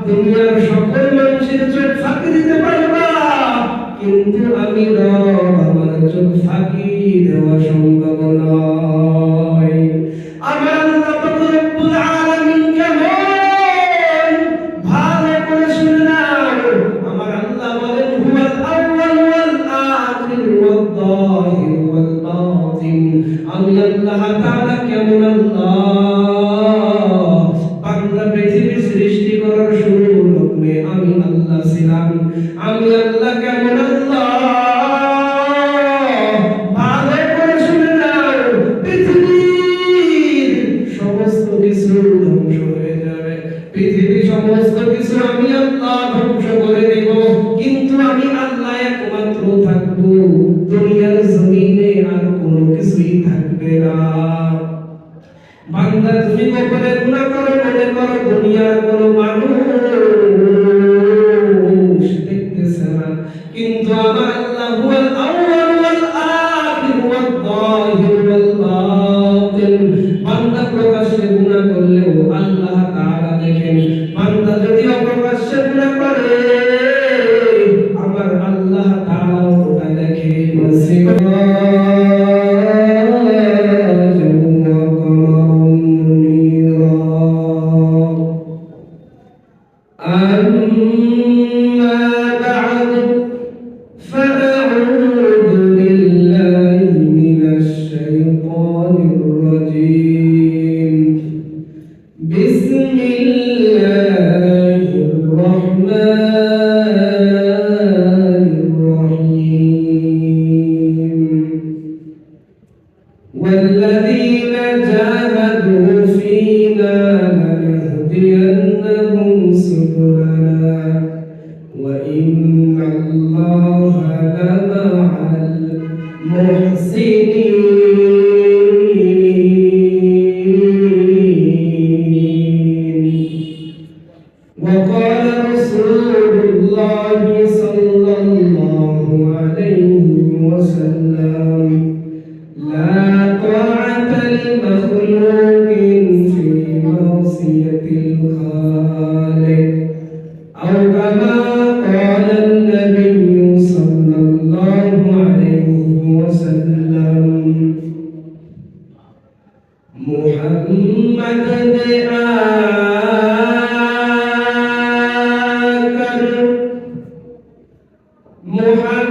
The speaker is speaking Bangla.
দুনিয়ার সকল মানুষের চোখ ফাঁকি দিতে পারবা, কিন্তু আমি রব আমার চোখ ফাঁকি দেওয়া সম্ভব নয়। আমার আল্লাহ রব্বুল আলামিন কেমন, ভালো করে শুনে নাও। আমার আল্লাহ বলেন হুয়াল আউয়াল ওয়াল আখির ওয়াল যাহির ওয়াল বাতিন। আমি আল্লাহ তাআলা কেমন আল্লাহ, বান্দা পৃথিবী সৃষ্টি করার শুরু লগ্নে আমি আল্লাহ ছিলাম। আমি আল্লাহ কেমন আল্লাহ, ভালো করে শুনে নাও। পৃথিবীর সমস্ত কিছু ধ্বংস হয়ে যাবে, পৃথিবীর সমস্ত কিছু আমি আল্লাহ ধ্বংস করে দেব, কিন্তু আমি আল্লাহ একমাত্র থাকবো। দুনিয়ার জমিনে আর কোনো কিছুই থাকবে না। বান্দা তুমি গোপনে গুনাহ করো, মনে করো দুনিয়ার কোনো মানুষ দেখতেছে না, কিন্তু আমার আল্লাহ হুয়াল আউয়াল ওয়াল আখির ওয়াল যাহির ওয়াল বাতিন। বান্দা প্রকাশ্যে গুনাহ করলেও আল্লাহ তাআলা দেখেন, বান্দা যদি অপ্রকাশ্যে গুনাহ করে আমার আল্লাহ তাআলা ওটা দেখে। والذين جاهدوا فينا لنهدينهم سبلنا وإن الله لمع المحسنين. وقال رسول الله صلى الله عليه وسلم لا طاعة لمخلوق في معصية الخالق أو كما قال النبي صلى الله عليه وسلم. محمد